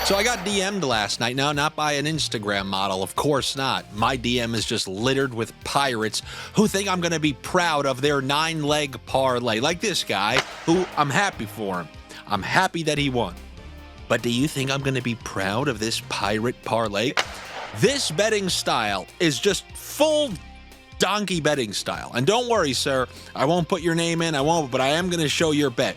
So I got DM'd last night. No, not by an Instagram model. Of course not. My DM is just littered with pirates who think I'm going to be proud of their 9-leg parlay. Like this guy, who I'm happy for him. I'm happy that he won. But do you think I'm going to be proud of this pirate parlay? This betting style is just full donkey betting style. And don't worry, sir. I won't put your name in. I won't, but I am going to show your bet.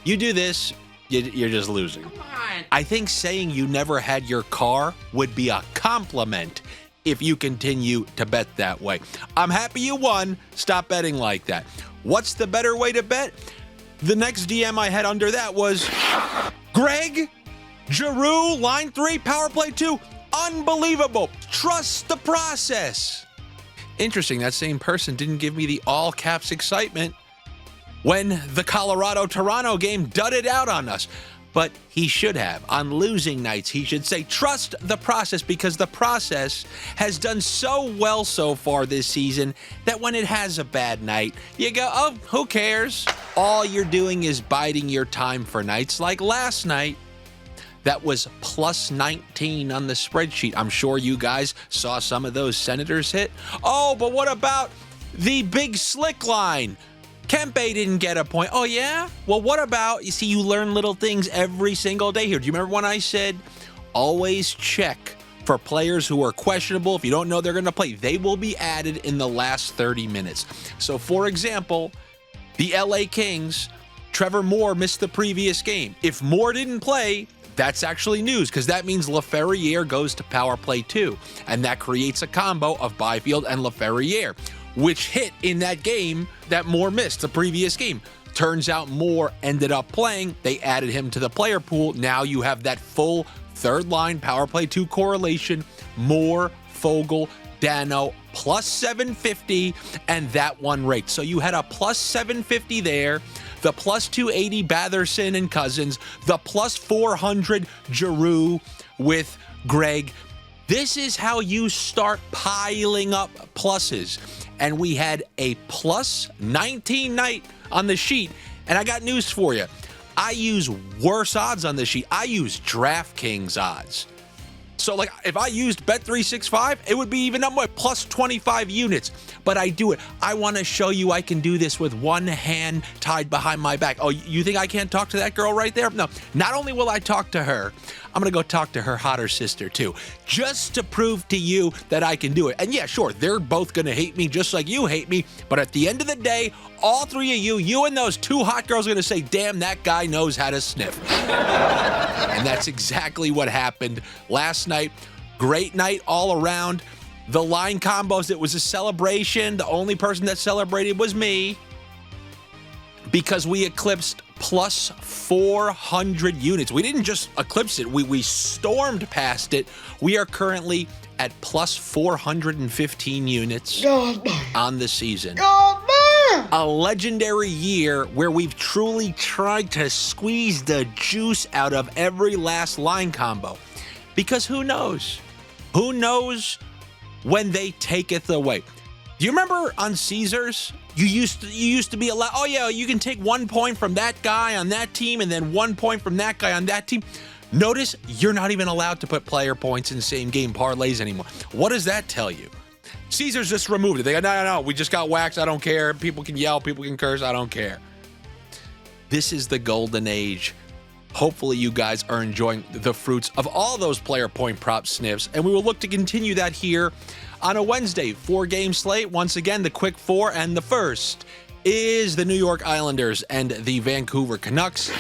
You do this, you're just losing. Come on. I think saying you never had your car would be a compliment if you continue to bet that way. I'm happy you won. Stop betting like that. What's the better way to bet? The next DM I had under that was Greg Giroux, line 3, power play 2. Unbelievable. Trust the process. Interesting, that same person didn't give me the all caps excitement when the Colorado-Toronto game dudded out on us. But he should have. On losing nights, he should say, trust the process, because the process has done so well so far this season that when it has a bad night, you go, oh, who cares? All you're doing is biding your time for nights like last night. That was plus 19 on the spreadsheet. I'm sure you guys saw some of those Senators hit. Oh, but what about the big slick line? Kempe didn't get a point. Oh, yeah? Well, what about, you see, you learn little things every single day here. Do you remember when I said, always check for players who are questionable? If you don't know they're going to play, they will be added in the last 30 minutes. So, for example, the LA Kings, Trevor Moore missed the previous game. If Moore didn't play, that's actually news, because that means LaFerriere goes to power play 2, and that creates a combo of Byfield and LaFerriere, which hit in that game that Moore missed, the previous game. Turns out Moore ended up playing. They added him to the player pool. Now you have that full third line power play 2 correlation. Moore, Fogle, Dano, plus 750, and that one rate. So you had a plus 750 there, the plus 280 Batherson and Cousins, the plus 400 Giroux with Greg. This is how you start piling up pluses. And we had a plus 19 night on the sheet. And I got news for you. I use worse odds on the sheet. I use Draftkings odds. So, like, if I used Bet365, it would be even up by plus 25 units. But I do it. I want to show you I can do this with one hand tied behind my back. Oh, you think I can't talk to that girl right there? No. Not only will I talk to her, I'm going to go talk to her hotter sister, too. Just to prove to you that I can do it. And yeah, sure, they're both going to hate me just like you hate me. But at the end of the day, all three of you and those 2 hot girls are going to say, damn, that guy knows how to sniff. And that's exactly what happened last night. Great night all around. The line combos, it was a celebration. The only person that celebrated was me, because we eclipsed plus 400 units. We didn't just eclipse it. We stormed past it. We are currently at plus 415 units on the season. A legendary year where we've truly tried to squeeze the juice out of every last line combo. Because who knows? Who knows when they taketh away? Do you remember on Caesars? You used to be allowed, oh yeah, you can take 1 point from that guy on that team and then 1 point from that guy on that team. Notice you're not even allowed to put player points in same game parlays anymore. What does that tell you? Caesars just removed it. They go, no, we just got waxed. I don't care. People can yell, people can curse. I don't care. This is the golden age. Hopefully you guys are enjoying the fruits of all those player point prop sniffs, and we will look to continue that here on a Wednesday. 4-game slate. Once again, the quick 4, and the first is the New York Islanders and the Vancouver Canucks.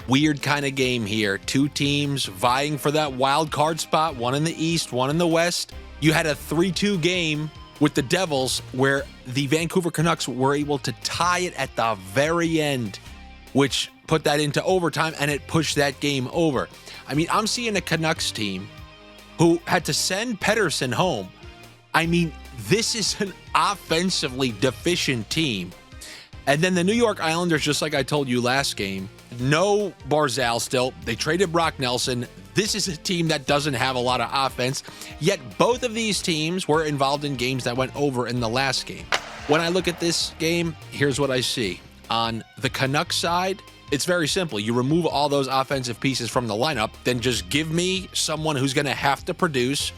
Weird kind of game here. 2 teams vying for that wild card spot, one in the East, one in the West. You had a 3-2 game with the Devils where the Vancouver Canucks were able to tie it at the very end, which put that into overtime, and it pushed that game over. I mean, I'm seeing a Canucks team who had to send Pettersson home. I mean, this is an offensively deficient team. And then the New York Islanders, just like I told you last game, no Barzal still. They traded Brock Nelson. This is a team that doesn't have a lot of offense, yet both of these teams were involved in games that went over in the last game. When I look at this game, here's what I see. On the Canucks side, It's very simple. You remove all those offensive pieces from the lineup, then just give me someone who's going to have to produce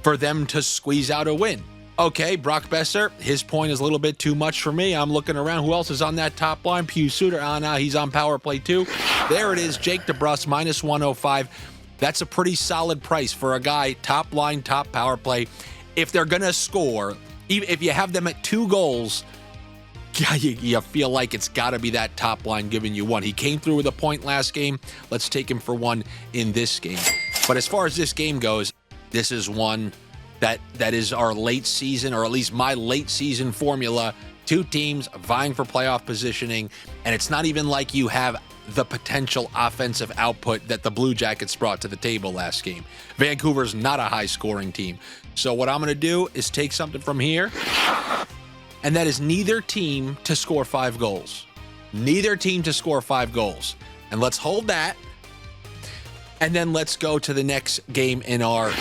for them to squeeze out a win. Okay, Brock Besser, his point is a little bit too much for me. I'm looking around. Who else is on that top line? Pius Suter. Now he's on power play too. There it is, J.Debrusk, -105. That's a pretty solid price for a guy, top line, top power play. If they're going to score, even if you have them at 2 goals, you feel like it's got to be that top line giving you one. He came through with a point last game. Let's take him for one in this game. But as far as this game goes, this is one that is our late season, or at least my late season formula. 2 teams vying for playoff positioning, and it's not even like you have the potential offensive output that the Blue Jackets brought to the table last game. Vancouver's not a high-scoring team. So what I'm going to do is take something from here, and that is neither team to score 5 goals. Neither team to score 5 goals. And let's hold that, and then let's go to the next game in our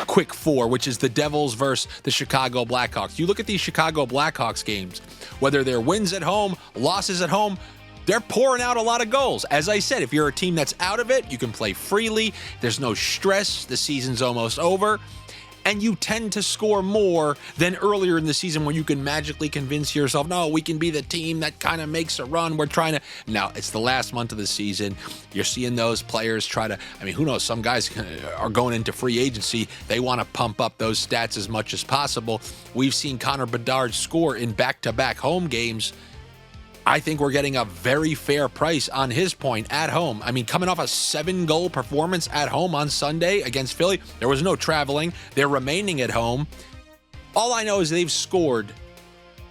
quick 4, which is the Devils versus the Chicago Blackhawks. You look at these Chicago Blackhawks games, whether they're wins at home, losses at home, they're pouring out a lot of goals. As I said, if you're a team that's out of it, you can play freely. There's no stress. The season's almost over. And you tend to score more than earlier in the season when you can magically convince yourself, no, we can be the team that kind of makes a run. We're trying to. Now, it's the last month of the season. You're seeing those players try to, who knows, some guys are going into free agency. They want to pump up those stats as much as possible. We've seen Connor Bedard score in back-to-back home games. I think we're getting a very fair price on his point at home. Coming off a 7-goal performance at home on Sunday against Philly, there was no traveling. They're remaining at home. All I know is they've scored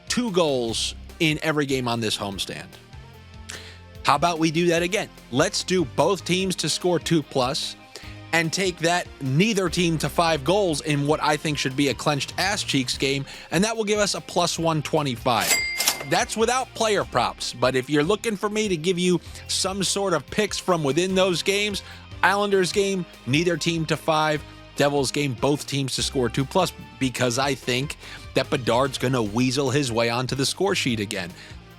2 goals in every game on this homestand. How about we do that again? Let's do both teams to score 2+ and take that neither team to 5 goals in what I think should be a clenched ass cheeks game, and that will give us a +125. That's without player props, but if you're looking for me to give you some sort of picks from within those games, Islanders game, neither team to 5, Devils game, both teams to score 2+, because I think that Bedard's going to weasel his way onto the score sheet again.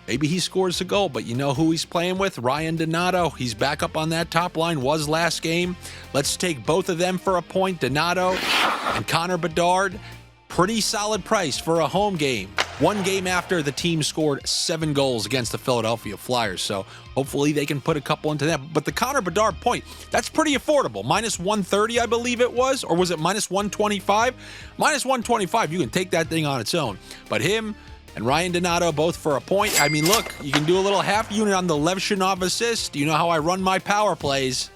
Maybe he scores a goal, but you know who he's playing with? Ryan Donato. He's back up on that top line, was last game. Let's take both of them for a point, Donato and Connor Bedard. Pretty solid price for a home game. One game after the team scored 7 goals against the Philadelphia Flyers, so hopefully they can put a couple into that. But the Connor Bedard point, that's pretty affordable. -130, I believe it was, or was it -125? -125, you can take that thing on its own. But him and Ryan Donato both for a point. Look, you can do a little half unit on the Levshunov assist. You know how I run my power plays.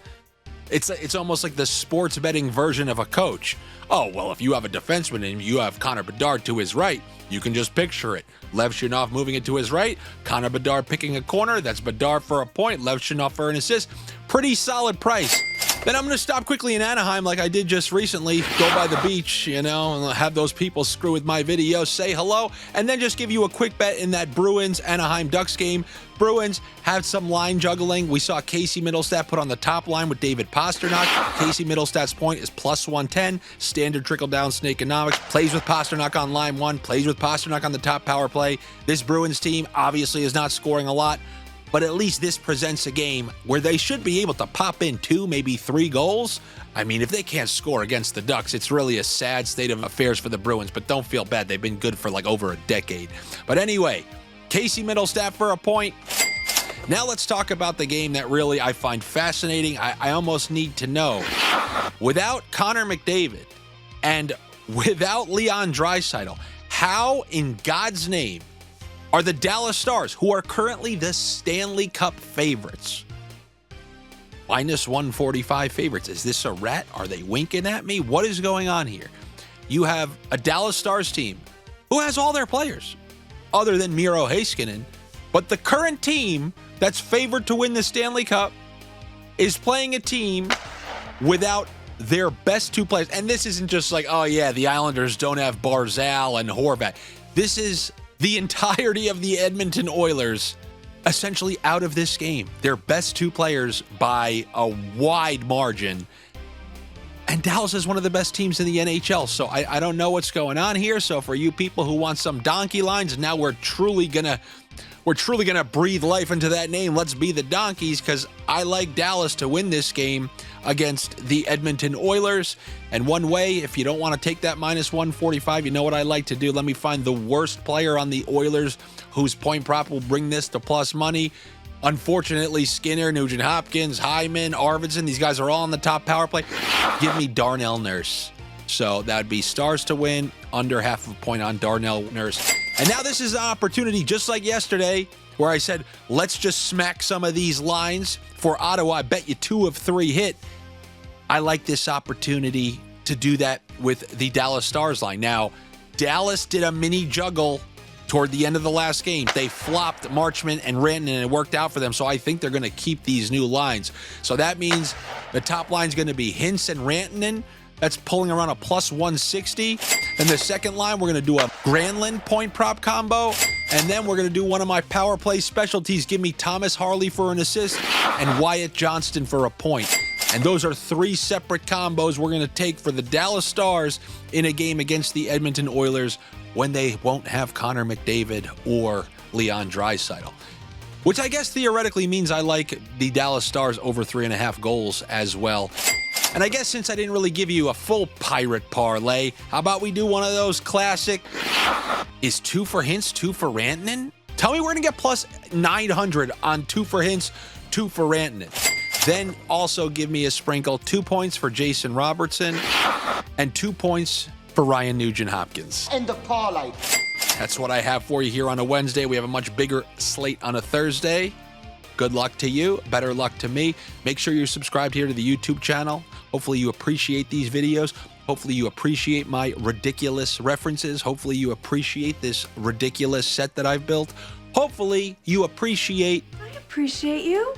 It's almost like the sports betting version of a coach. Oh, well, if you have a defenseman and you have Connor Bedard to his right, you can just picture it. Levshunov moving it to his right, Connor Bedard picking a corner. That's Bedard for a point, Levshunov for an assist. Pretty solid price. Then I'm going to stop quickly in Anaheim like I did just recently. Go by the beach, and have those people screw with my videos, say hello, and then just give you a quick bet in that Bruins-Anaheim Ducks game. Bruins had some line juggling. We saw Casey-Mittelstadt put on the top line with David Pastrnak. Casey-Mittelstadt's point is +110. Standard trickle-down snakeonomics. Plays with Pastrnak on line 1. Plays with Pastrnak on the top power play. This Bruins team obviously is not scoring a lot, but at least this presents a game where they should be able to pop in 2, maybe 3 goals. If they can't score against the Ducks, it's really a sad state of affairs for the Bruins, but don't feel bad. They've been good for like over a decade. But anyway, Casey-Mittelstadt for a point. Now let's talk about the game that really I find fascinating. I almost need to know. Without Connor McDavid and without Leon Draisaitl, how in God's name are the Dallas Stars, who are currently the Stanley Cup favorites, -145 favorites? Is this a rat? Are they winking at me? What is going on here? You have a Dallas Stars team who has all their players other than Miro Heiskanen, but the current team that's favored to win the Stanley Cup is playing a team without their best 2 players. And this isn't just like, oh yeah, the Islanders don't have Barzal and Horvat. This is the entirety of the Edmonton Oilers essentially out of this game. Their best 2 players by a wide margin. And Dallas is one of the best teams in the NHL. So I don't know what's going on here. So for you people who want some donkey lines, now we're truly going to we're truly going to breathe life into that name. Let's be the Donkeys, because I like Dallas to win this game against the Edmonton Oilers. And one way, if you don't want to take that minus 145, you know what I like to do? Let me find the worst player on the Oilers whose point prop will bring this to plus money. Unfortunately, Skinner, Nugent-Hopkins, Hyman, Arvidsson, these guys are all on the top power play. Give me Darnell Nurse. So that would be Stars to win, under half of a point on Darnell Nurse. And now this is an opportunity, just like yesterday, where I said, let's just smack some of these lines for Ottawa. I bet you 2 of 3 hit. I like this opportunity to do that with the Dallas Stars line. Now, Dallas did a mini juggle toward the end of the last game. They flopped Marchment and Rantanen, and it worked out for them. So I think they're going to keep these new lines. So that means the top line is going to be Hintz and Rantanen. That's pulling around a plus 160. And the second line, we're going to do a Granlund point prop combo. And then we're going to do one of my power play specialties. Give me Thomas Harley for an assist and Wyatt Johnston for a point. And those are 3 separate combos we're going to take for the Dallas Stars in a game against the Edmonton Oilers when they won't have Connor McDavid or Leon Draisaitl. Which I guess theoretically means I like the Dallas Stars over 3.5 goals as well. And I guess since I didn't really give you a full Pirate parlay, how about we do one of those classic, is 2 for Hintz, 2 for Rantanen? Tell me we're going to get plus 900 on 2 for Hintz, 2 for Rantanen. Then also give me a sprinkle, 2 points for Jason Robertson and 2 points for Ryan Nugent-Hopkins. And the parlay. That's what I have for you here on a Wednesday. We have a much bigger slate on a Thursday. Good luck to you. Better luck to me. Make sure you're subscribed here to the YouTube channel. Hopefully you appreciate these videos. Hopefully you appreciate my ridiculous references. Hopefully you appreciate this ridiculous set that I've built. Hopefully you appreciate... I appreciate you.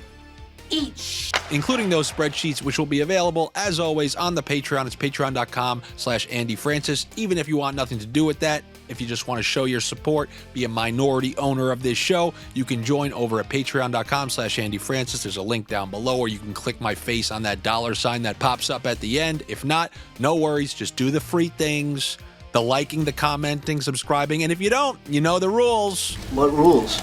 Each. Including those spreadsheets, which will be available, as always, on the Patreon. It's patreon.com/Andy Francess. Even if you want nothing to do with that, if you just want to show your support, be a minority owner of this show, you can join over at patreon.com/Andy Francess. There's a link down below, or you can click my face on that $sign that pops up at the end. If not, no worries. Just do the free things, the liking, the commenting, subscribing. And if you don't, you know the rules. What rules?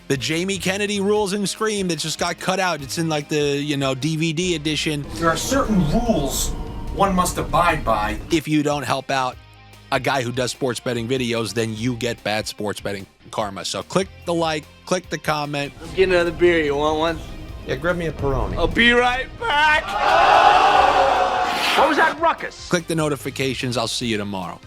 The Jamie Kennedy rules in Scream that just got cut out. It's in like the, DVD edition. There are certain rules one must abide by. If you don't help out a guy who does sports betting videos, then you get bad sports betting karma. So click the like, click the comment. I'm getting another beer. You want one? Yeah, grab me a Peroni. I'll be right back. What was that ruckus? Click the notifications. I'll see you tomorrow.